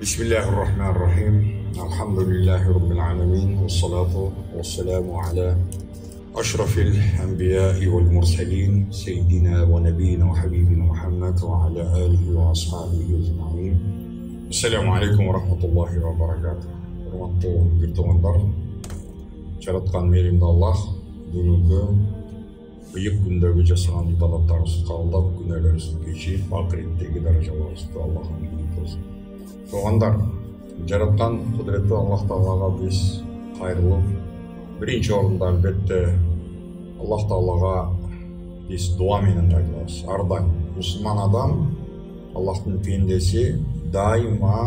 Bismillahirrahmanirrahim. Elhamdülillahi Rabbil alemin. Ve salatu ve selamu ala aşrafil enbiyai vel mursalin. Seyyidina ve nebiyina ve habibina Muhammed ve ala alihi ve ashabihi ecma'in. Esselamu aleyküm ve rahmetullahi ve berekatuhu. Hurmatlı bir tuğanlar, жаратқан мейірімді Аллах бүгінгі бүйік күндегі жасаған ибадаттарымызды қабылдап, күнәларымызды кешіріп, ақыреттегі даражаларымызды Аллахқа берік болсын. Туғандар, жаратқан құдіретті Аллах Тағалаға біз қайрылып, бірінші орында әлбетте Аллах Тағалаға біз дуаменен қайталамыз. Әрдайым мұсылман адам, Аллахтың пендесі дайыма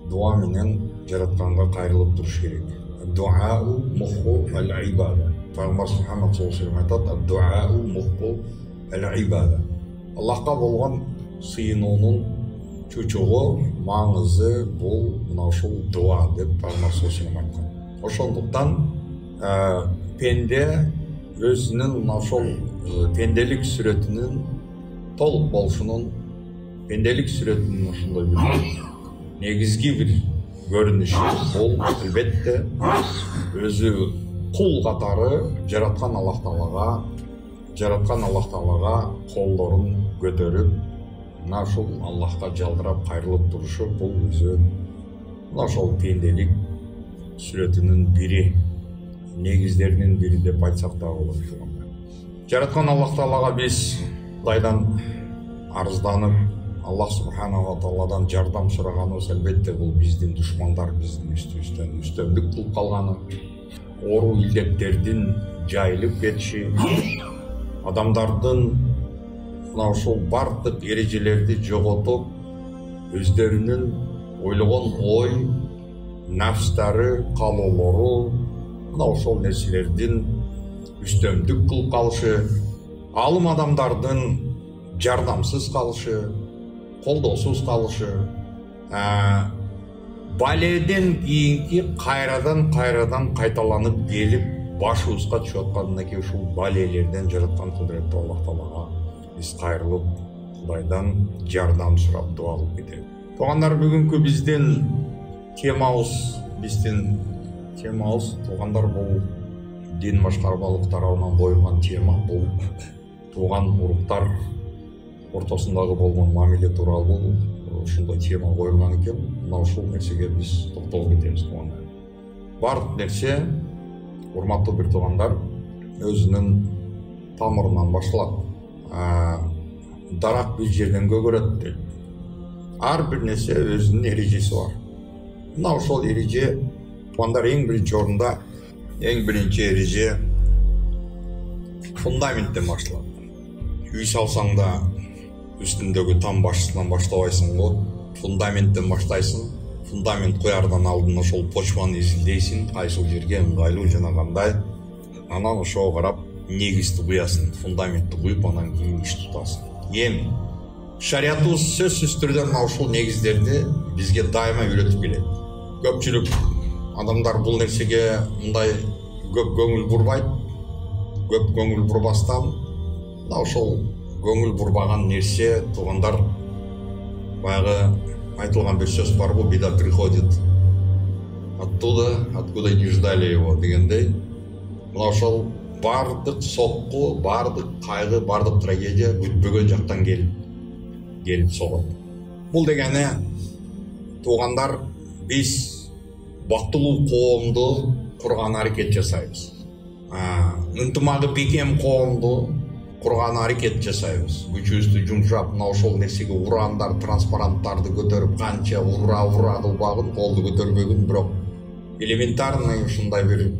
дуаменен жаратқанға қайрылып тұруш керек. Дуау муху ал-ибада. Пайғамбар Мұхаммад саллаллаху алейхи ва саллям айтады: дуау муху ал-ибада. Аллахқа болған сыйынуының чөчігі, маңызы бұл мынау дуа деп Пайғамбар саллаллаху алейхи ва саллям айтқан. Ошондуктан пенде өзінің мынау пенделік сүретінің толық болушунун, пенделік сүретінің ошондой бір негизги бір görünüşü ол әлбетте өзі құл қатары жаратқан Аллах Тағалаға қолдарын көтеріп, нашыл Аллахқа жалдырап қайрылып тұрушы, бұл өзі нашыл пенделік сүретінің бірі, негіздерінің бірі деп айтсақ та болады. Жаратқан Аллах Тағалаға біз Құдайдан арызданып, Аллах Субханала Тағаладан жардам сұрағанымыз әлбетте бұл біздің дұшмандар біздің үстемдік қылып қалғаны, ору илдеттердің жайылып кетіші, адамдардың бардық ережелерді жоғалтып, өздерінің ойлаған ой, нафстары, қалаулары, нәрселердің үстемдік қылып қалышы, алым адамдардың жардамсыз қалышы, қолдаусыз қалышы, баледен кейінгі қайрадан қайталанып келіп, башуызға түшетқанына ке ұшыл балелерден жаратқан құдіретті Аллах Тағалаға біз қайрылып, Құдайдан жардам сұрап дуа қылып кетеді. Туғандар, бүгінгі бізден темауыз, туғандар, бұл дін машқарбалық тарауынан қойылған тема, бұл туған ұрықтар ортасындағы болған мамиле туралы бұл ушундай тема қойылған екен. Мынау ушул нәрсеге біз тоқталып кетеміз. Туғандар, барлық нәрсе, урматтуу бір туғандар, өзінің тамырынан башталат. Дарак бір жерден көгөрөт дейт. Ар бір нәрсе өзінің ережесі бар. Мынау ушул ереже, туғандар, ең бірінші орында, ең бірінші ереже фундаменттен башталат. Үй салсаң да үстіндегі там башысынан баштабайсың ғой, фундаменттен баштайсың. Фундамент қоярдан алдын ошол почваны изилдейсің, кайсыл жерге ыңгайлуу жана кандай. Анан ошого карап негизди куясың, фундаментти куюп, анан кийин иш тутасың. Эми шариятыбыз сөзсүз түрдө ушул негиздерди бизге дайыма үйрөтүп келет. Көпчүлүк адамдар бул нерсеге мындай көп көңүл бурбайт. Көп көңүл бурбастан ошол көңіл бұрбаған нәрсе, туғандар, баяғы айтылған бір сөз бар ғой, беда приходит оттуда, откуда не ждали его дегендей. Мына ошол бардық соққы, бардық қайғы, бардық трагедия күтпеген жақтан келіп соғады. Бұл дегені, туғандар, біз бактылуу коомду құрған аракет жасайбыз. Ынтымағы бекем коомду құрған аракет жасайбыз. Күчүбүздү жумшап, мына ошол нерсеге урандар, транспаранттарды көтөрүп, канча ура кылбагын, колду көтөрбөгүн, бирок элементарный ушундай бир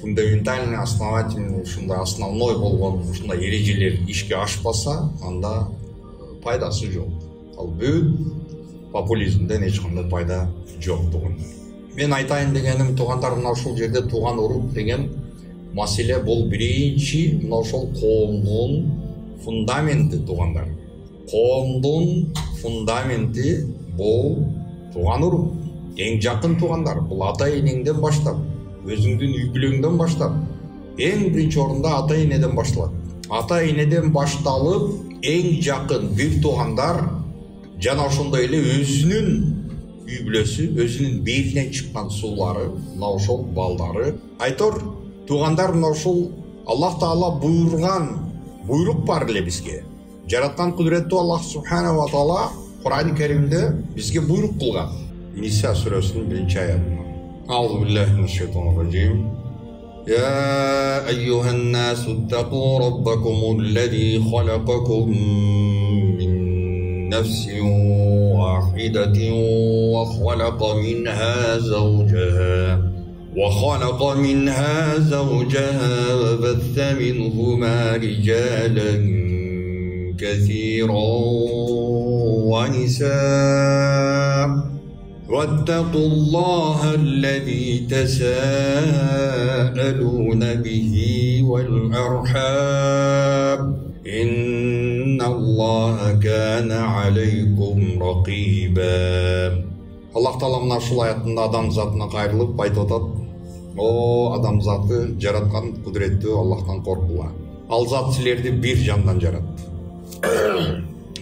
фундаментальный, основательный, ушундай основной болгон ушундай эрежелер ишке ашпаса, анда пайдасы жок. Ал бүт популизмден эч кандай пайда жок тугандар. Мен айтайын дегеним, тугандар, мына ушул жерде туган урук деген маселе бұл бірінші мына ошол коомдун фундаменти туғандар. Коомдун фундаменти бұл туған урук. Ең жақын туғандар. Бұл ата энеңден баштап, өзүңдүн үй бүлөңдөн баштап, ең бірінші орында ата энеден башталат. Ата энеден башталып, ең жақын бир туғандар жана ошондой эле өзүнүн үй бүлөсү, өзүнүн белинен чыккан суулары, мына ошол балдары. Айтор, туугандар, мына ушул Аллах Таала буйрук бар эле бизге. Жараткан кудуреттүү Аллах Субханаху ва Таала Кур'ан-ы Керимде бизге буйрук кылган. Ниса сүрөсүнүн 1-аятында. Аузу биллахи минаш шайтанир раджим. يا أيها الناس اتقوا ربكم الذي خلقكم من نفس واحدة وخلق منها زوجها وبث منهما رجالا كثيرا ونساء واتقوا الله الذي تساءلون به والأرحام إن الله كان عليكم رقيبا. Аллах Таала мына ушул аятында адам затына кайрылып айтып атат: "О адам заты, жараткан кудуреттүү Аллахтан коркула. Ал зат силерди бир жандан жаратты."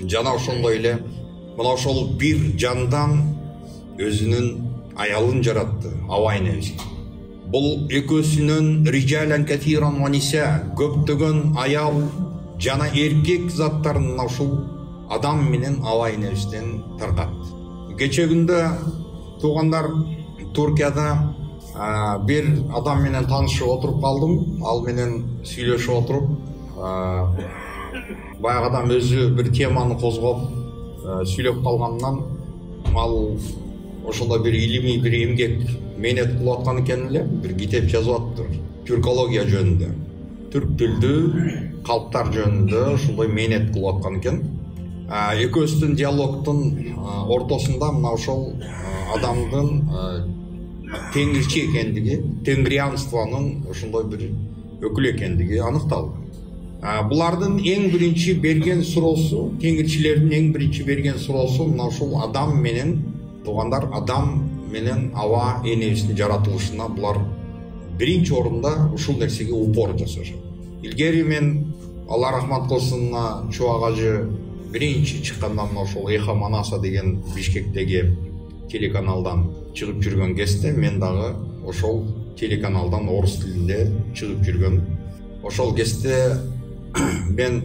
Жана ошондой эле мына ошол бир жандан өзүнүн аялын жаратты, Хавва энебизди. Бул экөөсүнөн риджалан катиран ва ниса, көптөгөн аял жана эркек заттарын ушул адам менен Хавва энебизден таркат. Кечегүндө туугандар Туркияда бир адам менен таанышып отуруп калдым. Ал менен сүйлөшүп отуруп, баягы адам өзү бир теманы козгоп сүйлөп калгандан ал ошондо бир илимий бир эмгек мээнет кылып аткан экен эле, бир китеп жазып аттыр. Түркология жөнүндө, түрк тилдүү калптар жөнүндө ошондой мээнет кылып аткан экен. Экөөсүнүн диалогтун ортосунда мына ошол адамдын теңирчи экендиги, тенгрианствонун ошондой бир өкүлү экендиги аныкталды. Булардын эң биринчи берген суроосу, теңирчилердин эң биринчи берген суроосу мына ушул адам менен туугандар, адам менен Хавва энебиздин жаратылышына булар биринчи орунда ушул нерсеге упор жасашат. Илгери мен Алла рахмат кылсын, Чубак ажы биринчи чыкканда мына ошол Эхо Манаса деген Бишкектеги телеканалдан чыгып жүргөн кезде мен дагы ошол телеканалдан орус тилинде чыгып жүргөн. Ошол кезде мен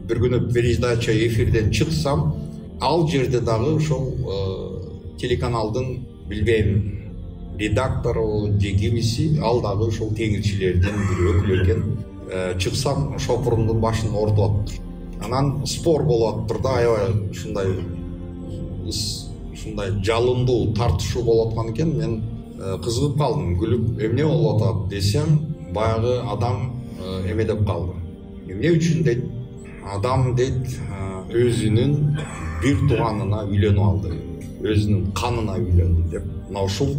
бир күнү передача эфирден чыксам, ал жерде дагы ошол телеканалдын билбейм редактору же кимиси, ал дагы ошол теңирчилердин бир өкүлү экен. Чыксам шопурумдун башын ортуп атыптыр. Анан спор болуп атыптыр да, аябай ушундай жалындуу тартышуу болуп аткан экен. Мен кызыгып калдым, күлүп, эмне болуп атат десем, баягы адам эме деп калды. Эмне үчүн дейт, адам дейт өзүнүн бир тууганына үйлөнүп алды, өзүнүн канына үйлөндү деп. Мына ушул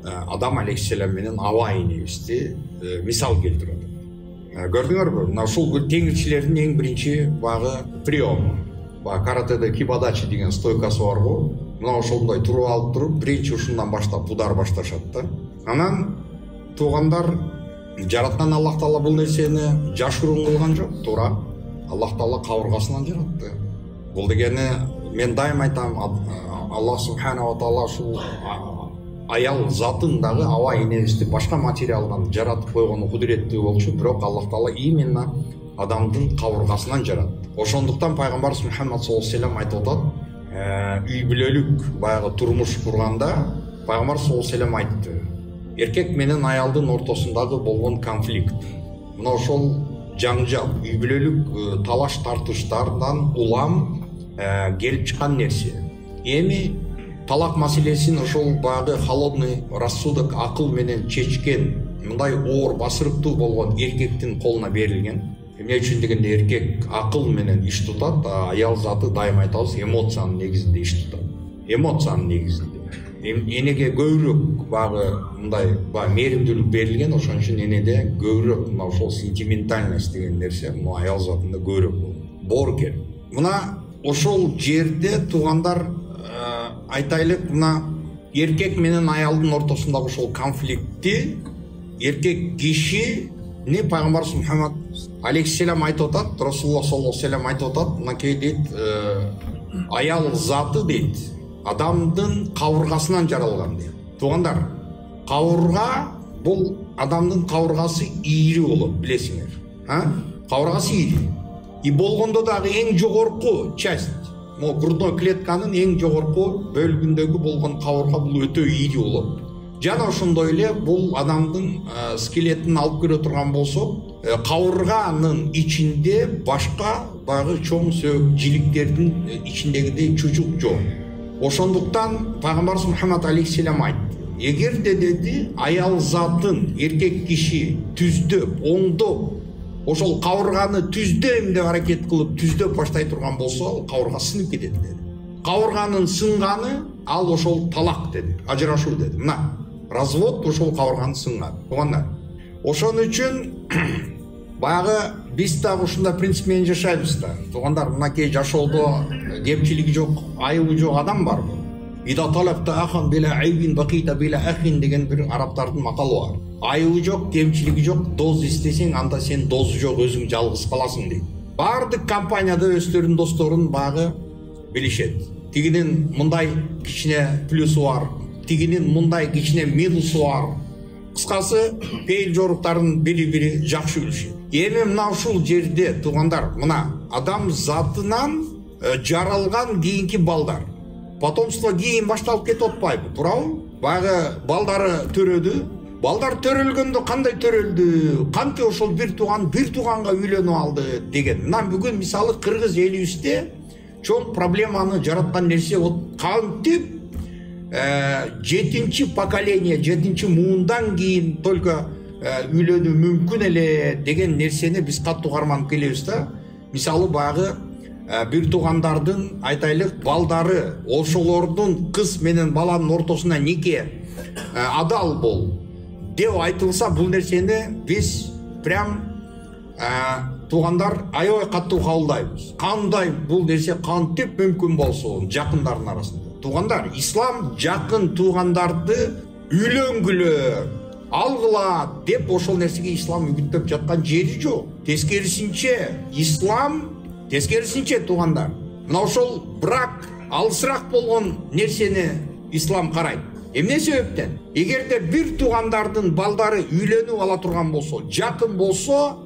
Адам алейхиссалам менен Хавва энебизди мисал келтирип атат. Көрдүңөрбү? Мына ушул теңирчилердин эң биринчи баягы приему. Баягы каратэде кибадачи деген стойкасы бар го. Мына ошондой туруп алып туруп, биринчи ушундан баштап удар башташат да. Анан туугандар, жараткан Аллах Таала бул нерсени жашыруун кылган жок, туура. Аллах Таала кабыргасынан жаратты. Бул дегени мен дайым айтам, Аллах Субханаху ва Таала ушул аял затын дагы Хавва энебизди башка материалдан жаратып койгону кудуреттүү болчу, бирок Аллах Таала именно адамдын кабыргасынан жаратты. Ошондуктан пайгамбарыбыз Мухаммад саллаллаху алейхи ва саллям айтып атат, үй бүлөлүк баягы турмуш курганда пайгамбар саллаллаху алейхи ва саллям айтты: эркек менен аялдын ортосундагы болгон конфликт, мына ошол жаңжал, үй бүлөлүк талаш тартыштардан улам келип чыккан нерсе. Эми талак маселесин ошол баягы холодный рассудок, акыл менен чечкен, мындай оор басырыктуу болгон эркектин колуна берилген. Эмне үчүн дегенде эркек акыл менен иш тутат, аял заты дайым айтабыз, эмоциянын негизинде иш тутат. Эмоциянын негизинде. Энеге көбүрөөк баягы мындай мээримдүүлүк берилген, ошон үчүн энеде көбүрөөк мына ошол сентиментальность деген нерсе мына аял затында көбүрөөк бор керек. Мына ошол жерде туугандар айтайлык, мына эркек менен аялдын ортосундагы ошол конфликтти эркек кишини пайгамбар Мухаммад алейхиссалам айтып атат, Расулуллах саллаллаху алейхи ва саллям айтып атат, мынакей дейт, аял заты дейт, адамдын кабыргасынан жаралган дейт. Туугандар, кабырга бул адамдын кабыргасы ийри болот, билесиңер. Кабыргасы ийри. И болгондо дагы эң жогорку часть, грудной клетканын эң жогорку бөлүгүндөгү болгон кабырга бул өтө ийри болот. Жана ошондой эле бул адамдын скелетин алып көрө турган болсок, кабырганын ичинде башка багы чоң сөөк жиликтердин ичиндегидей чучук жок. Ошондуктан пайгамбарыбыз Мухаммад алейхиссалам айтты: эгерде деди аял затын эркек киши түздөп, оңдоп, ошол кабырганы түздөйм деп аракет кылып түздөп баштай турган болсо, ал кабырга сынып кетет деди. Кабырганын сынганы ал ошол талак деди, ажырашуу деди. Мына развод ошол кабырганын сынганы. Туугандар, ошон үчүн баягы биз дагы ушундай принцип менен жашайбыз да. Туугандар, мынакей жашоодо кемчилиги жок, айыбы жок адам барбы? Ида талакта ахан била айбин бакита била ахин деген бир арабтардын макалы бар. Айыбы жок, кемчилиги жок, доз истесең, анда сен дозу жок, өзүң жалгыз каласың дейт. Бардык компанияда өздөрүнүн досторун багы билишет. Тигинин мындай кичине плюсу бар, тигинин мындай кичине минусу бар. Кыскасы, пейил жоруктарын бири-бири жакшы билишет. Эми мына ушул жерде, туугандар, мына адам затынан жаралган кийинки балдар. Потомство кийин башталып кетип атпайбы, туурабы? Баягы балдары төрөдү. Балдар төрөлгөндө кандай төрөлдү? Кантип ошол бир тууганга үйлөнүп алды деген. Мына бүгүн мисалы кыргыз элибизде чоң проблеманы жараткан нерсе кантип 7-чи поколение, 7-чи муундан кийин только үйлөнүү мүмкүн эле деген нерсени биз каттуу карманып келебиз да. Мисалы баягы бир туугандардын айтайлык балдары, ошолордун кыз менен баланын ортосуна нике адал бол деп айтылса, бул нерсени биз прям туугандар аябай каттуу кабылдайбыз. Кандай бул нерсе кантип мүмкүн болсо жакындардын арасында? Туугандар, ислам жакын туугандарды үйлөнгүлө, алгыла деп ошол нерсеге ислам үгүттөп жаткан жери жок. Тескерисинче туугандар, мына ошол брак алысыраак болгон нерсени ислам карайт. Эмне себептен? Эгерде бир туугандардын балдары үйлөнүп ала турган болсо, жакын болсо,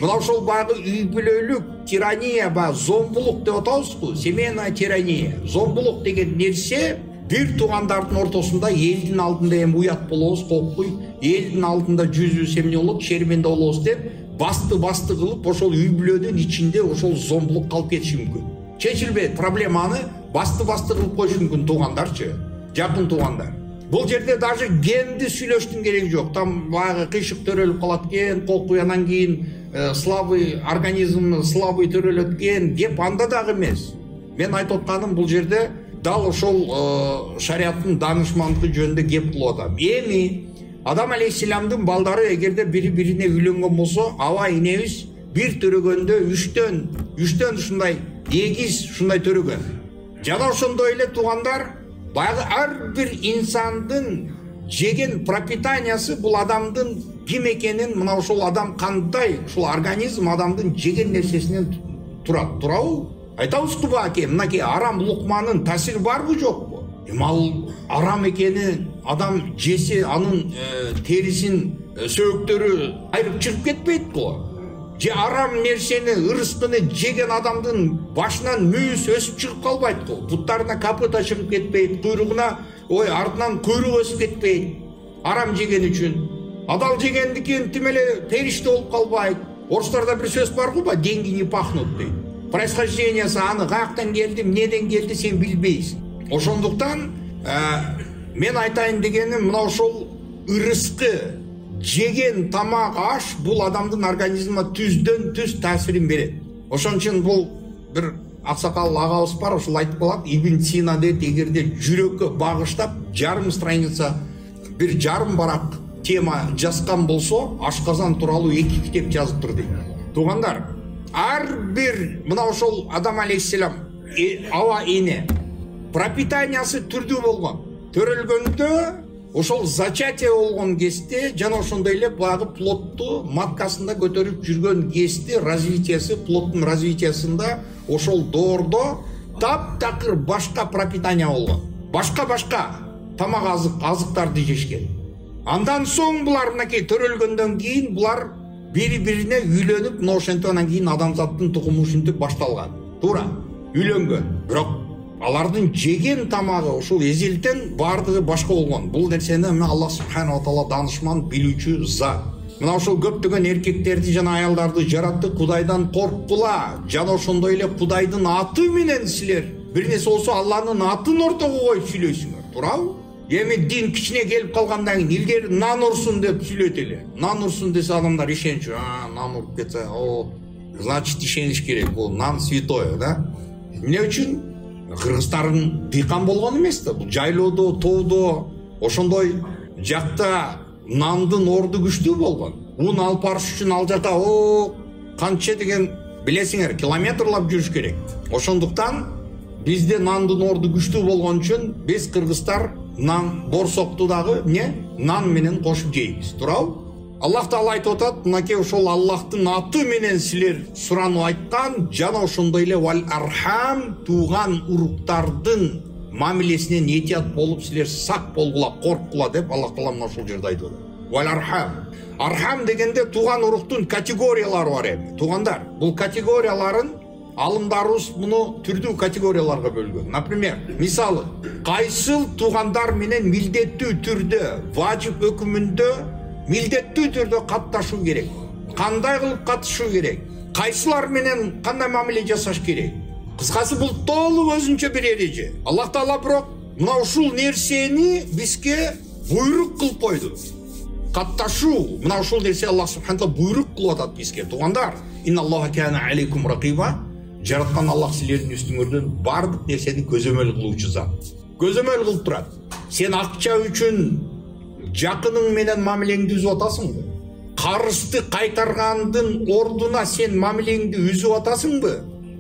мына ошол баягы үй бүлөлүк тирания, зомбулук деп атабызбы? Семейная тирания, зомбулук деген нерсе бир туугандардын ортосунда элдин алдында эми уят болобуз, кокуй, элдин алдында жүзүбүз эмне болот, шерменде болобуз деп басты кылып, ошол үй бүлөнүн ичинде ошол зомбулук калып кетиши мүмкүн. Чечилбейт проблеманы басты кылып коюшу мүмкүн туугандарчы, жакын туугандар. Бул жерде даже генди сүйлөштүн кереги жок. Там баягы кыйшык төрөлүп калат экен, кокуй, анан кийин слабый организм, слабый төрөлөт экен деп анда дагы эмес. Мен айтып атканым, бул жерде дал ошол шариаттын данышмандыгы жөнүндө кеп кылып атам. Эми Адам алейхиссаламдын балдары эгерде бири-бирине үйлөнгөн болсо, аба энебиз бир төрөгөндө үчтөн ушундай эгиз ушундай төрөгөн. Жана ошондой эле туугандар, баягы ар бир инсандын жеген пропитаниясы бул адамдын ким экенин, мына ошол адам кандай, ушул организм адамдын жеген нерсесинен турат, туурабы? Айтабызбы баке, мынакей арам лукманын таасири барбы жокпу? Ал арам экени адам жесе, анын терисин, сөөктөрү айрып чыгып кетпейт го. Же арам нерсени, ырыскыны жеген адамдын башынан мүйүс өсүп чыгып калбайт го. Буттарына копыта чыгып кетпейт, куйругуна, артынан куйрук өсүп кетпейт. Арам жеген үчүн. Адал жегендикин тим эле периште болуп калбайт. Орустарда бир сөз бар го, деньги не пахнут дейт. Происхождениясы, аны каяктан келди, эмнеден келди сен билбейсиң. Ошондуктан мен айтайын дегеним, мына ошол ырыскы, жеген тамак, аш бул адамдын организмине түздөн түз таасирин берет. Ошон үчүн бул бир аксакал агабыз бар, ошол айтып калат, Ибн Сина дейт, эгерде жүрөккө багыштап жарым страница, бир жарым барак тема жазган болсо, ашказан тууралуу 2 китеп жазыптыр дейт. Туугандар, ар бир мына ошол Адам алейхиссалам, аба эне пропитаниясы түрдүү болгон. Төрөлгөндө ошол зачатие болгон кезде жана ошондой эле багы плотту маткасында көтөрүп жүргөн кезде развитиясы, плоттун развитиясында ошол доордо таптакыр башка пропитание болгон. Башка тамак азыктарды жешкен. Андан соң булар мынакей төрөлгөндөн кийин булар бири-бирине үйлөнүп, мына ошентип кийин адамзаттын тукуму ушинтип башталган. Туура, үйлөнгөн. Бирок алардын жеген тамагы ушул эзелтен бардыгы башка болгон. Бул нерсени Аллах субханаху ва таала данышман, билүүчү зат. Мына ушул көптөгөн эркектерди жана аялдарды жаратты, Кудайдан корккула. Жана ошондой эле Кудайдын аты менен силер бир нерсе болсо Алланын атын ортого коюп сүйлөйсүңөр. Туурабы? Эми дин кичине келип калгандан кийин илгери нан урсун деп сүйлөйт эле. Нан урсун десе адамдар ишенчү. Нан уруп кетсе, значит ишениш керек. Бул нан святое, да? Эмне үчүн? Кыргыздардын дыйкан болгон эмес да. Бул жайлоодо, тоодо, ошондой жакта нандын орду күчтүү болгон. Ун алып барыш үчүн ал жака канча деген билесиңер, километрлап жүрүш керек. Ошондуктан бизде нандын орду күчтүү болгон үчүн биз кыргыздар нан борсокту дагы нан менен кошуп жейбиз. Туурабы? Аллах Таала айтып атат, мынакей ошол Аллахтын аты менен силер суранып айткан, жана ошондой эле вал архам, тууган уруктардын мамилесинен этият болуп силер сак болгула, корккула деп Аллах Таала мына ушул жерде айтып атат. Вал архам. Архам дегенде тууган уруктун категориялары бар эми. Туугандар, бул категорияларын алымдарыбыз муну түрдүү категорияларга бөлгөн. Например, мисалы, кайсыл туугандар менен милдеттүү түрдө, важип өкүмүндө милдеттүү түрдө катташуу керек. Кандай кылып катышуу керек? Кайсылар менен кандай мамиле жасаш керек? Кыскасы бул толук өзүнчө бир эреже. Аллах Таала бирок мына ушул нерсени бизге буйрук кылып койду. Катташуу, мына ушул нерсе Аллах субханаху буйрук кылып атат бизге. Туугандар, инналлаха кана алейкум ракиба. Жараткан Аллах силердин үстүңөрдөн бардык нерсени көзөмөл кылуучу зат. Көзөмөл кылып турат. Сен акча үчүн жакының менен мамилеңди үзүп атасыңбы? Карызды кайтаргандын ордуна сен мамилеңди үзүп атасыңбы?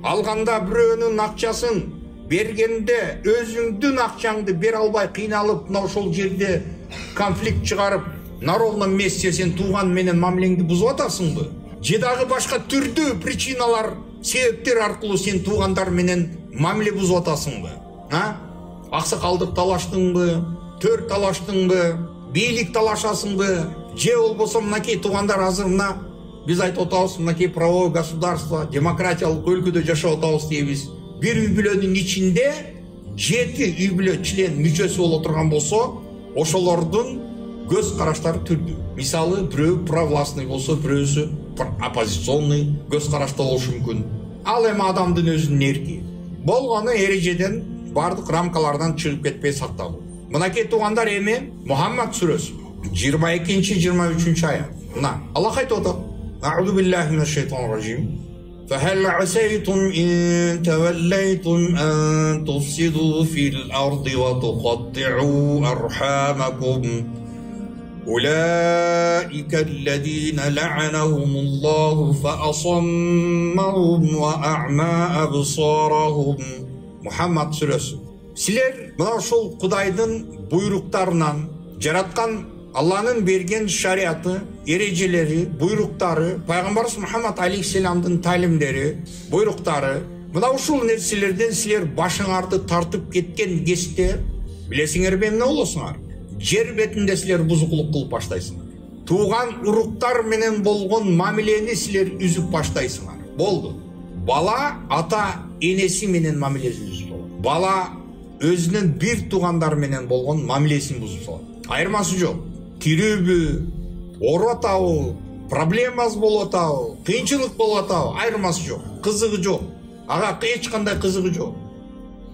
Алганда бирөөнүн акчасын бергенде өзүңдүн акчаңды бере албай кыйналып, мына ошол жерде конфликт чыгарып, на ровном месте сен тууган менен мамилеңди бузуп атасыңбы? Же дагы башка түрдүү причиналар, себептер аркылуу сен туугандар менен мамиле бузуп атасыңбы? Аксакалдык талаштыңбы? Төр талаштыңбы? Бийлик талашасыңбы? Же болбосо мынакей туугандар азыр мына биз айтып атабыз, мынакей правовое государство, демократиялык өлкөдө жашап атабыз дейбиз. Бир үй бүлөнүн ичинде 7 үй бүлө член мүчөсү боло турган болсо, ошолордун көз караштары түрдүү. Мисалы, бирөө провластный болсо, бирөөсү оппозиционный көз карашта болушу мүмкүн. Ал эми адамдын өзүнүн эрки. Болгону эрежеден, бардык рамкалардан чыгып кетпей сакталуу. Мынакей туугандар эми Мухаммад сүрөсү 22-23 аят. Мына Аллах айтып атат: "А'уду биллахи минаш шайтанир ражим. فهل عسيتم إن توليتم أن تفسدوا في الأرض وتقطعوا أرحامكم أولئك الذين لعنهم الله فأصمهم وأعمى أبصارهم." Muhammed сүрөсү. Силер мына ушул Кудайдын буйруктарынан, жараткан Алланын берген шариаты, эрежелери, буйруктары, пайгамбарыбыз Мухаммад алейхиссаламдын талимдери, буйруктары, мына ушул нерселерден силер башыңарды тартып кеткен кезде, билесиңерби эмне болосуңар? Жер бетинде силер бузукулук кылып баштайсыңар. Тууган уруктар менен болгон мамилени силер үзүп баштайсыңар. Болду. Бала ата энеси менен мамилесин үзүп салат. Бала өзүнүн бир туугандар менен болгон мамилесин бузуп салат. Айырмасы жок. Тирүүбү, ооруп атабы, проблемасы болуп атабы, кыйынчылык болуп атабы, айырмасы жок. Кызыгы жок. Ага эч кандай кызыгы жок.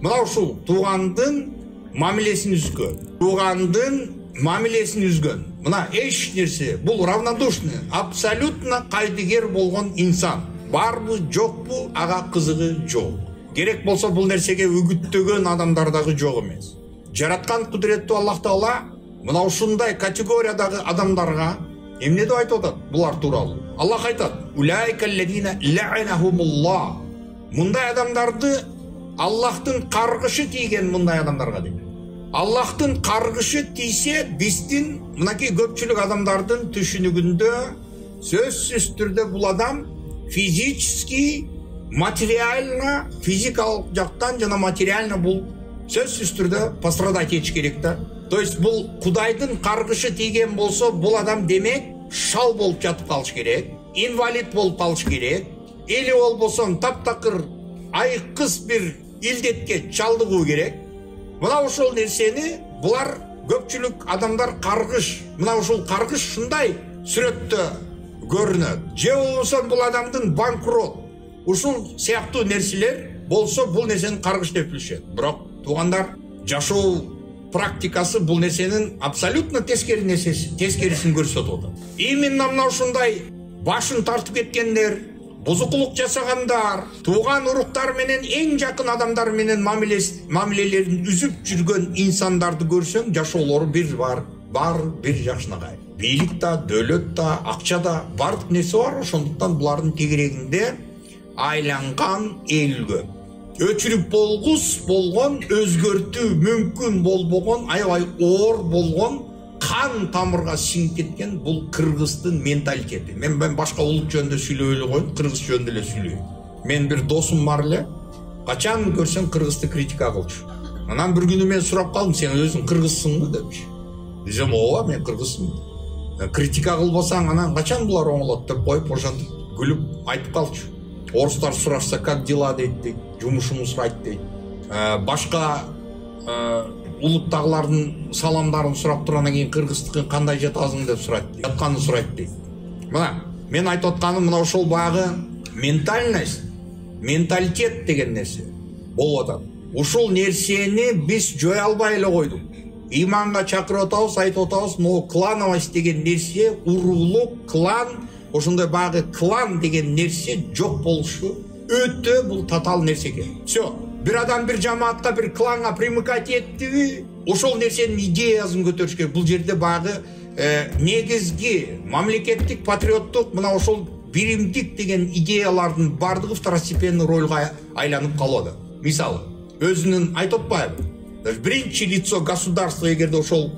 Мына ушул туугандын мамилесин үзгөн. Туугандын мамилесин үзгөн. Мына эч нерсе, бул равнодушный, абсолютно кайдыгер болгон инсан. Барбы, жокпу, ага кызыгы жок. Керек болсо бул нерсеге үгүттөгөн адамдар дагы жок эмес. Жараткан кудуреттүү Аллах Таала мына ушундай категориядагы адамдарга эмне деп айтып атат булар тууралуу? Аллах айтат: "Улайкаллазина ла'анахумуллах." Мындай адамдарды Аллахтын каргышы тийген мындай адамдарга дейт. Аллахтын каргышы тийсе, биздин мынакей көпчүлүк адамдардын түшүнүгүндө сөзсүз түрдө бул адам физически материально, физикалык жактан жана материально бул сөзсүз түрдө пострадать этиш керек да. То есть бул Кудайдын каргышы тийген болсо, бул адам демек шал болуп жатып калыш керек, инвалид болуп калыш керек, или болбосо таптакыр айкыз бир илдетке чалдыгуу керек. Мына ошол нерсени булар көпчүлүк адамдар каргыш, мына ушул каргыш ушундай сүрөттө көрүнөт. Же болбосо бул адамдын банкрот, ушул сыяктуу нерселер болсо бул нерсени каргыш деп билишет. Бирок туугандар, жашоо практикасы бул нерсенин абсолютно тескерисин көрсөтүп атат. Именно мына ушундай башын тартып кеткендер, бузукулук жасагандар, тууган уруктар менен эң жакын адамдар менен мамилелерин үзүп жүргөн инсандарды көрсөң, жашоолору бир жакшынагай. Бийлик да, дөлөт да, акча да, бардык нерсе бар. Ошондуктан булардын тегерегинде айланган элгө өчүрүп болгус болгон, өзгөртүү мүмкүн болбогон, аябай оор болгон, кан тамырга сиңип кеткен бул кыргыздын менталитети. Мен башка улут жөнүндө сүйлөбөй эле коеюн, кыргыз жөнүндө эле сүйлөйм. Мен бир досум бар эле, качан көрсөң кыргызды критика кылчу. Анан бир күнү мен сурап калдым, сен өзүң кыргызсыңбы депчи. Десем, ооба, мен кыргызмын. Критика кылбасаң анан качан булар оңолот деп коюп, ошентип күлүп айтып калчу. Орустар сурашса, как дела дейт, жумушуңду сурайт дейт. Башка улуттагылардын саламдарын сурап тургандан кийин кыргыздыкын кандай жатасың деп сурайт, жатканын сурайт дейт. Мына, мен айтып атканым мына ошол багы ментальность, менталитет деген нерсе болуп атат. Ушул нерсени биз жое албай эле койдук. Иманга чакырып атабыз, айтып атабыз, но клановость деген нерсе, уруулук, клан, ошондой багы клан деген нерсе жок болушу өтө бул татаал нерсе экен. Всё. Бир адам бир жамаатка, бир кланга примыкать эттиби, ошол нерсенин идеясын көтөрүш керек. Бул жерде багы негизги мамлекеттик, патриоттук, мына ошол биримдик деген идеялардын бардыгы второстепенный ролго айланып калды. Мисалы, өзүнүн айтып атпайбы? Биринчи лицо государства эгерде ошол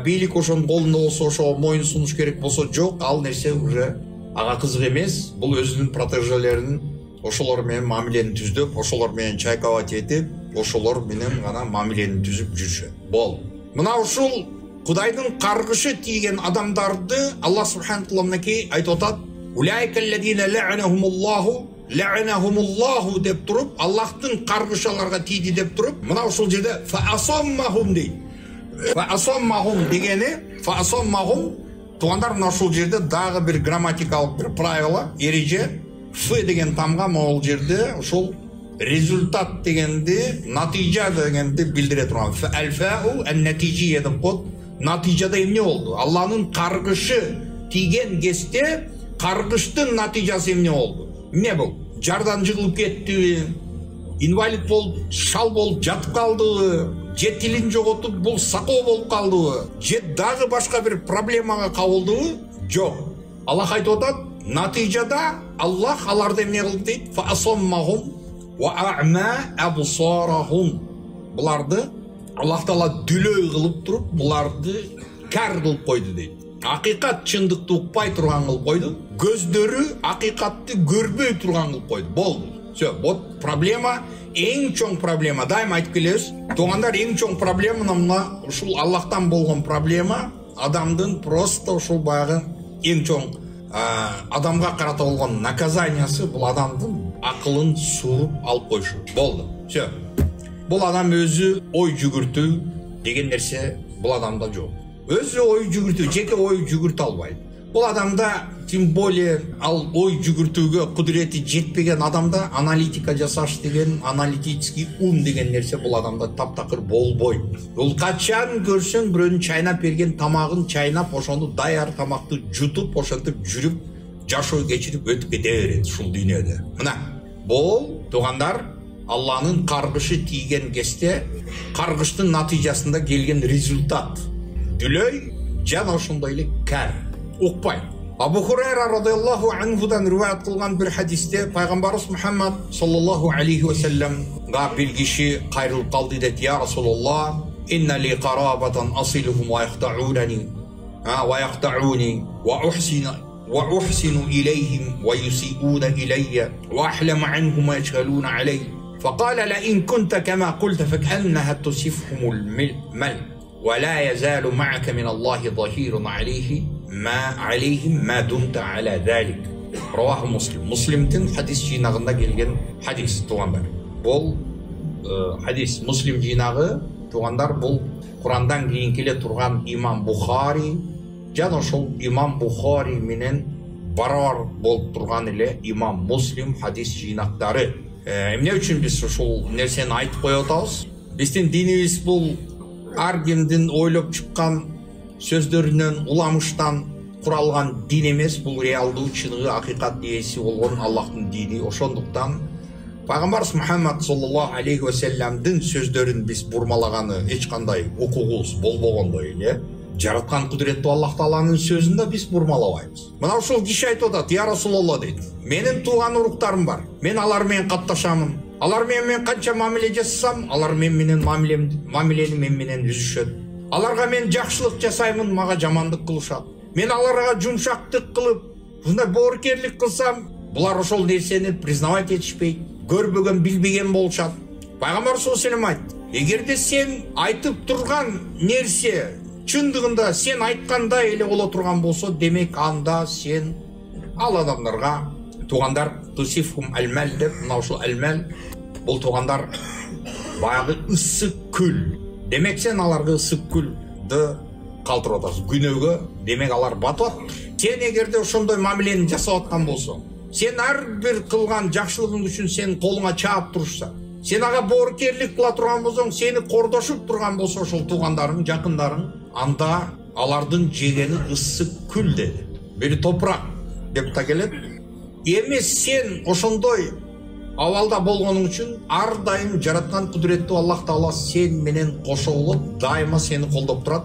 бийлик ошонун колунда болсо, ошого моюн сунуш керек болсо, жок, ал нерсе уже ага кызык эмес. Бул өзүнүн протежелерин ошолор менен мамилени түздөп, ошолор менен чайкабат этип, ошолор менен гана мамилени түзүп жүрүшөт. Бол. Мына ушул Кудайдын каргышы тийген адамдарды Аллах субханаху ва таала айтып атат: "Улайкаллазина ла'анахумуллаху" деп туруп, Аллахтын каргышы аларга тийди деп туруп, мына ушул жерде фаасаммахум дейт. Фаасаммахум дегени, фаасаммахум, туугандар, мына ушул жерде дагы бир грамматикалык бир правило, эреже, ф деген тамга могул жерде ушул результат дегенди, натыйжа дегенди билдире турган. Алфау ан-натижия деп коет. Натыйжада эмне болду? Алланын каргышы тийген кезде каргыштын натыйжасы эмне болду? Эмне бул? Жардан жыгылып кеттиби? Инвалид болуп, шал болуп жатып калдыбы? Же тилин жоготуп, бул сакоо болуп калдыбы? Же дагы башка бир проблемага кабылдыбы? Жок. Аллах айтып атат, натыйжада Аллах аларды эмне кылды дейт? Фаасаммахум ва а'ма абсарахум. Буларды Аллах Таала дүлөй кылып туруп, буларды кар кылып койду дейт. Акыйкат чындыкты укпай турган кылып койду. Көздөрү акыйкатты көрбөй турган кылып койду. Болду. Всё, вот проблема, эң чоң проблема. Дайым айтып келебиз. Туугандар, эң чоң проблема мына ушул Аллахтан болгон проблема, адамдын просто ушул баягы эң чоң адамга карата болгон наказаниясы, бул адамдын акылын сууруп алып коюшу. Болду. Всё. Бул адам өзү ой жүгүртүү деген нерсе бул адамда жок. Өзү ой жүгүртүү, жеке ой жүгүртө албайт. Бул адамда, тем более ал ой жүгүртүүгө кудурети жетпеген адамда аналитика жасаш деген, аналитический ум деген нерсе бул адамда таптакыр болбойт. Бул качан көрсөң бирөөнүн чайнап берген тамагын чайнап, ошону даяр тамакты жутуп, ошентип жүрүп, жашоо кечирип өтүп кете берет ушул дүйнөдө. Мына, бул туугандар, Алланын каргышы тийген кезде, каргыштын натыйжасында келген результат. Дүлөй жана ошондой эле кар. Укпай. Абу Хурайра радиаллаху анхудан риваят кылган бир хадисте пайгамбарыбыз Мухаммад саллаллаху алейхи ва салламга бир киши кайрылып калды дейт: "Я Расулуллах, инна ли қарабатан асилухум ва яхтаунани ва яхтауни ва ухсина وأحسن إليهم ويسيئون إلي وأحلم عنهم ويشغلون علي فقال لئن كنت كما قلت فكأنها تصفهم المل ولا يزال معك من الله ظهير عليهم ما دمت على ذلك رواه مسلم مسلمдин хадис жинағында келген хадис туғандар бұл хадис муслим жинағы туғандар бұл Құрандан кейін келе тұрған имам Бухари жана ошол имам Бухари менен барабар болып тұрған эле имам Муслим хадис жинақтары эмне үчүн биз ушул нерсени айтып коюп атабыз биздин динибиз бул ар кимдин ойлоп чыккан сөздөрүнөн уламыштан куралган дин эмес бул реалдуу чыныгы акыйкат ээси болгон Аллахтын дини ошондуктан Пайгамбарыбыз Мухаммад саллаллаху алейхи ва салламдын сөздөрүн биз бурмалаганы эч кандай укугубуз болбогондой эле жараткан кудуреттүү Аллах Тааланын сөзүн да биз бурмалабайбыз. Мына ошол киши айтып атат: "Я Расулалла" дейт. "Менин тууган уруктарым бар. Мен алар менен катташамын. Алар менен канча мамиле жасасам, алар менен мамилени мен менен үзүшөт. Аларга мен жакшылык жасаймын, мага жамандык кылышат. Мен аларга жумшактык кылып, ушундай боорукерлик кылсам, булар ошол нерсени признавать этишпейт, көрбөгөн, билбеген болушат." Пайгамбар саллаллаху алейхи ва саллям айтты: "Эгерде сен айтып турган нерсе чындыгында сен айткандай эле боло турган болсо, демек анда сен ал адамдарга туугандар тусифхум алмал деп, мына ушул алмал бул туугандар баягы ысык күл. Демек сен аларга ысык күлдү калтырып атасың. Күнөөгө демек алар батып атат. Сен эгерде ошондой мамилени жасап аткан болсоң, сен ар бир кылган жакшылыгың үчүн сен колуңа чаап турушса, сен ага боорукерлик кыла турган болсоң, сени кордошуп турган болсо ошол туугандарың, жакындарың, анда алардын жегени ысык күл деди. Бери топурак деп та келет. Эмес сен ошондой абалда болгонуң үчүн ар дайым жараткан кудуреттүү Аллах Таала сен менен кошо болуп, дайыма сени колдоп турат.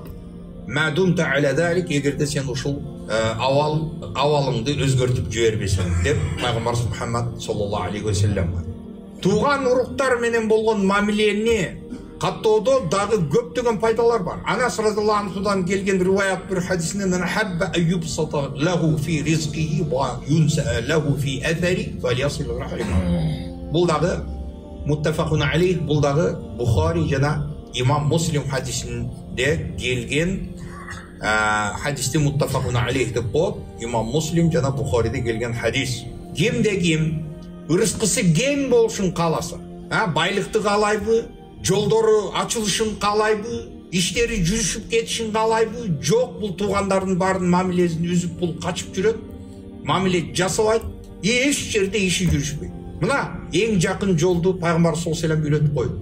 Мадумта аля залик, эгерде сен ушул абалыңды өзгөртүп жибербесең деп Пайгамбар Мухаммад саллаллаху алейхи ва саллям. Тууган уруктар менен болгон мамилени каттоодо дагы көптөгөн пайдалар бар. Анас разияллаху анхудан келген риваят бир хадисинде: "Мен хабба айюбсата лаху фи ризқихи ва юнса лаху фи аthari фалиясил рахим." Бул дагы муттафакун алейх, бул дагы Бухари жана имам Муслим хадисинде келген хадисти муттафакун алейх деп коет. Имам Муслим жана Бухариде келген хадис. Кимде ким ырыскысы кең болушун кааласа, байлыкты каалайбы, жолдору ачылышын каалайбы, иштери жүрүшүп кетишин каалайбы, жок, бул туугандардын баарынын мамилесин үзүп бул качып жүрөт, мамиле жасабайт, эч жерде иши жүрүшпөйт. Мына эң жакын жолду Пайгамбар саллаллаху алейхи ва саллям үйрөтүп койду.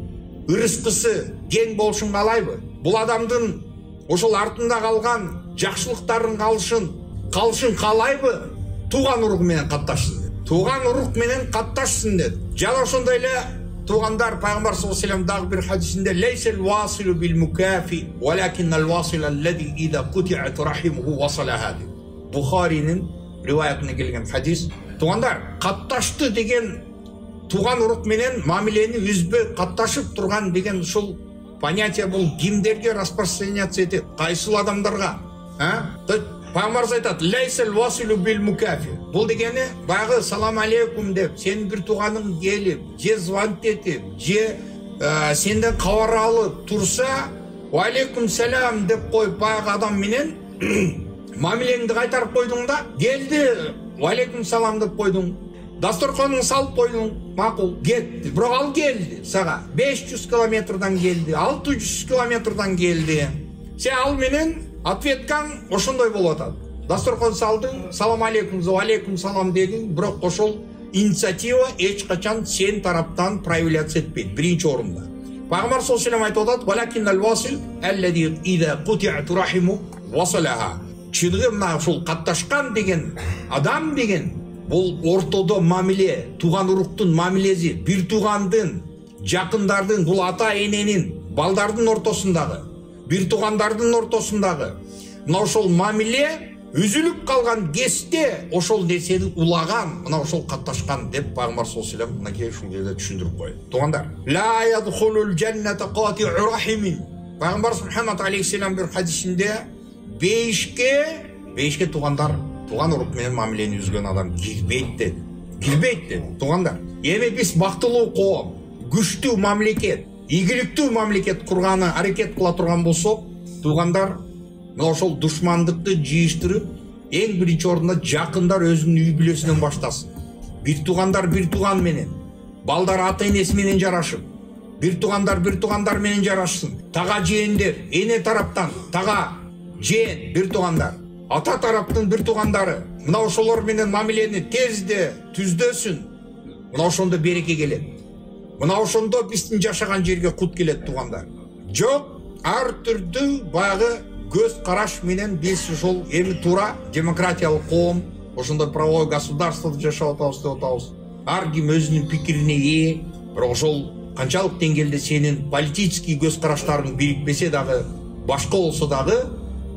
Ырыскысы кең болушун каалайбы, бул адамдын ошол артында калган жакшылыктарын калышын каалайбы, тууган уругу менен катташсын деди. Тууган урук менен катташсын деди. Жана ошондой эле туугандар Пайгамбар саллаллаху алейхи ва саллям дагы бир хадисинде: "Лейсел василу бил мукафи, валакиннал васил аллади иза кутиат рахимуху васалаха." Бухаринин риваятына келген хадис. Туугандар катташты деген тууган урук менен мамилени үзбөй катташып турган деген ушул понятие бул кимдерге распространяться этет? Кайсыл адамдарга? Пайгамбар айтат: "Лейсел василу бил мукафи." Бул дегени баягы салам алейкум деп, сен бир тууганың келип, же звонить этип, же сенден кабар алып турса, "Ва алейкум салам" деп коюп баягы адам менен мамилеңди кайтарып койдуң да, келди, "Ва алейкум салам" деп койдуң. Дасторконуңду салып койдуң, макул, кетти. Бирок ал келди сага 500 километрдан келди, 600 километрдан келди. Сен ал менен ответкаң ошондой болуп атат. Дасторкон салдың, салам алейкум, ва алейкум салам дедиң, бирок ошол инициатива эч качан сен тараптан проявляться этпейт, биринчи орунда. Пайгамбар саллаллаху алейхи ва саллям айтып атат: "Валакиннал васил аллади иза кутиат рахиму васалаха." Чыныгы мына ушул катташкан деген адам деген бул ортодо мамиле, тууган уруктун мамилеси, бир туугандын, жакындардын, бул ата эненин, балдардын ортосундагы, бир туугандардын ортосундагы мына ошол мамиле үзүлүп калган кезде ошол нерсени улаган, мына ошол катташкан деп Пайгамбар саллаллаху алейхи ва саллям мынакей ушул жерде түшүндүрүп коет. Туугандар, ла ядхулул жанната кати'у рахимин. Пайгамбар Мухаммад алейхи салам бир хадисинде бейишке туугандар туған урук менен мамилени үзгөн адам кирбейт деди. Кирбейт деди. Туугандар, эми биз бактылуу коом, күчтүү мамлекет, ийгиликтүү мамлекет курганы аракет кыла турган болсок, туугандар, мына ошол душмандыкты жыйыштырып, эң биринчи орунда жакындар өзүнүн үй бүлөсүнөн баштасын. Бир туугандар бир тууган менен, балдар ата энеси менен жарашып, бир туугандар менен жарашсын. Тага жээндер, эне тараптан тага жээн бир туугандар, ата тараптын бир туугандары, мына ошолор менен мамилени тезде түздөсүн. Мына ошондо береке келет. Мына ошондо биздин жашаган жерге кут келет, туугандар. Жок, ар түрдүү баягы көз караш менен биз ошол эми туура демократиялык коом, ошондой правовой государствода жашап атабыз деп атабыз. Ар ким өзүнүн пикирине ээ, бирок ошол канчалык деңгээлде сенин политический көз караштарың бирикпесе дагы, башка болсо дагы,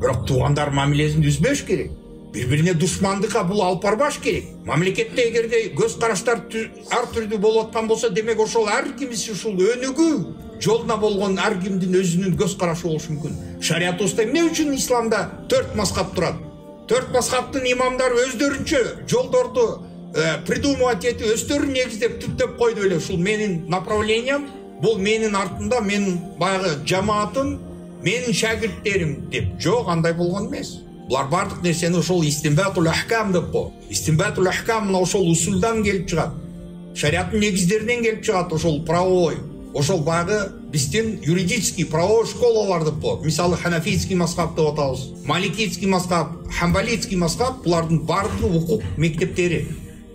бирок туугандар мамилесин үзбөш керек. Бири-бирине душмандыкка бул алып барбаш керек. Мамлекетте эгерде көз караштар ар түрдүү болуп аткан болсо, демек ошол ар кимис ушул өнүгүү жолуна болгон ар кимдин өзүнүн көз карашы болушу мүмкүн. Шариятыбызда эмне үчүн исламда 4 мазхаб турат? 4 мазхабтын имамдары өздөрүнчө жолдорду придумывать этип, өздөрү негиздеп түптөп койду эле. Ушул менин направлениям, бул менин артында менин баягы жамаатым, менин шагирттерим деп. Жок, андай болгон эмес. Булар бардык нерсени ошол истинбатул ахкам деп коет. Истинбатул ахкам мына ошол усулдан келип чыгат. Шариаттын негиздеринен келип чыгат, ошол правовой, ошол баягы биздин юридический правовой школалар деп коет. Мисалы ханафийский мазхаб деп атабыз, маликийский мазхаб, хамбалийский мазхаб, булардын бардыгы укук мектептери.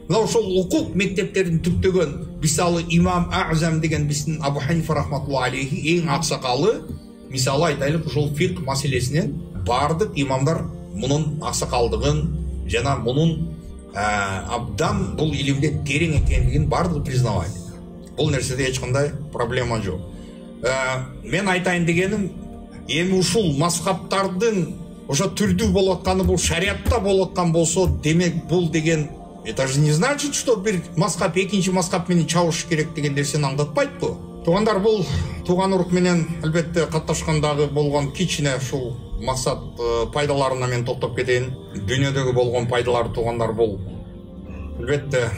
Мына ошол укук мектептерин түптөгөн, мисалы имам А'зам деген биздин Абу Ханифа рахматуллахи алейхи эң аксакалы, мисалы айтайлык ошол фикх маселесинен бардык имамдар мунун аксакалдыгын жана мунун абдан бул илимде терең экендигин бардыгы признавайт. Бул нерседе эч кандай проблема жок. Мен айтайын дегеним, эми ушул мазхабтардын ошо түрдүү болуп атканы бул шариатта болуп аткан болсо, демек бул деген это же не значит, что бир мазхаб экинчи мазхаб менен чабыш керек деген нерсени аңдатпайтпы? Туугандар, бул тууган урук менен албетте катташкандагы болгон кичине ушул максат пайдаларына мен токтоп кетейин. Дүйнөдөгү болгон пайдалар, туугандар, бул албетте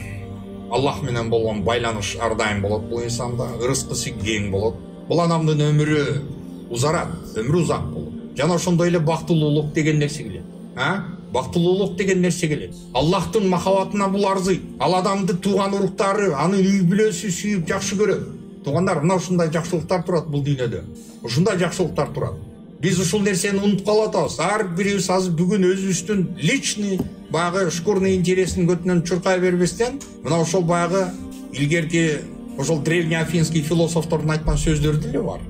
Аллах менен болгон байланыш ар дайым болот бул инсанда, ырыскысы кең болот. Бул адамдын өмүрү узарат, өмүрү узак болот. Жана ошондой эле бактылуулук деген нерсе келет. Бактылуулук деген нерсе келет. Аллахтын махабатына бул арзыйт. Ал адамды тууган уруктары, анын үй бүлөсү сүйүп жакшы көрөт. Туугандар, мына ушундай жакшылыктар турат бул дүйнөдө. Ушундай жакшылыктар турат. Биз ушул нерсени унутуп калып атабыз. Ар бирибиз азыр бүгүн өзүбүздүн личный баягы шкурный интересин көтүнөн чуркай бербестен, мына ошол баягы илгерки ошол древнеафинский философтордун айткан сөздөрү деле бар.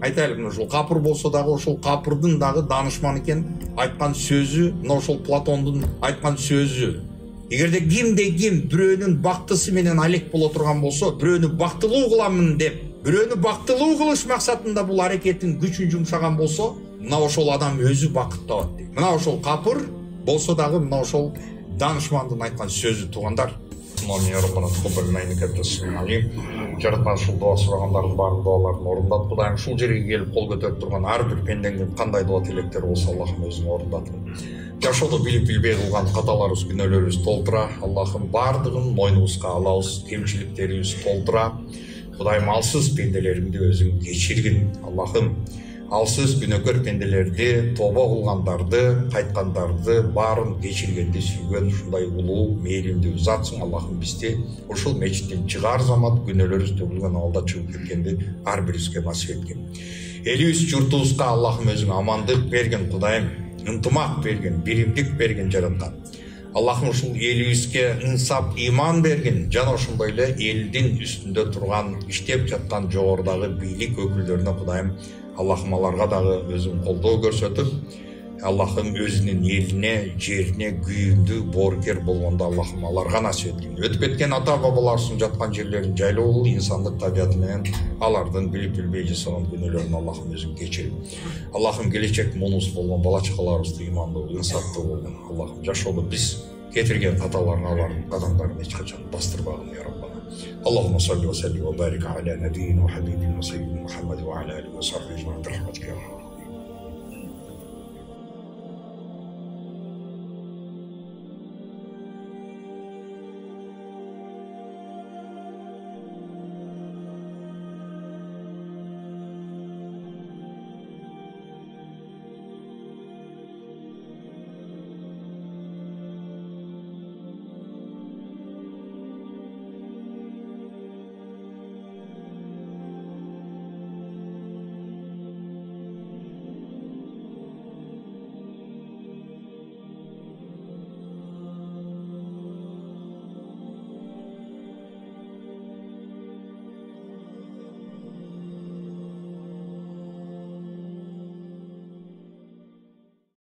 Айтайлык, мына ушул Капыр болсо дагы ошол Капырдын дагы данышман экен, айткан сөзү, мына ошол Платондун айткан сөзү. Эгерде ким бирөөнүн бактысы менен алек боло турган болсо, бирөөнү бактылуу кыламын деп, бирөөнү бактылуу кылыш максатында бул аракеттин күчүн жумшаган болсо, мына ошол адам өзү бакыт табат дейт. Мына ошол Капыр болсо дагы мына ошол данышмандын айткан сөзү, туугандар. Жаратқан ушул дуа сурагандардын баарын дуаларын орундат. Кудайым ушул жерге келип кол көтөрүп турган ар бир пендеңдин кандай дуа тилектери болсо, Аллахым өзүң орундатын. Жашоодо билип билбей кылган каталарыбыз, күнөөлөрүбүз толтура. Аллахым бардыгын мойнубузга алабыз, кемчиликтерибиз толтура. Кудайым алсыз пенделеримди өзүң кечиргин. Аллахым алсыз күнөөкөр пенделерди, тоба кылгандарды, кайткандарды баарын кечиргенди сүйгөн ушундай улуу мээримди узатсың. Аллахым бизди ушул мечиттен чыгаар замат күнөөлөрүбүз төгүлгөн абалда чыгып кеткенди ар бирибизге насип эткин. Элибиз, журтубузга Аллахым өзүң амандык берген, Кудайым ынтымак берген, биримдик берген жараткан. Аллахым ушул элибизге инсап, иман берген, жана ошондой эле элдин үстүндө турган, иштеп жаткан жогорудагы бийлик өкүлдөрүнө Кудайым Аллахым аларга дагы өзүң колдоо көрсөтүп, Аллахым өзүнүн элине, жерине күйүндүү, боорукер болгондо Аллахым аларга насип эткин. Өтүп кеткен ата бабаларыбыздын жаткан жерлерин жайлоо, инсандык табияты менен алардын билип билбей жасаган күнөөлөрүн Аллахым өзүң кечир. Аллахым келечек мунус болгон бала чакаларыбызды имандуу, инсаптуу болгон. Аллахым жашоодо биз кетирген каталарын алардын кадамдарын эч качан бастырбагын, я Раббана. اللهم صل وسلم وبارك على نبينا وحبيبنا وسيدنا محمد وعلى اله وصحبه اجمعين برحمتك يا رب.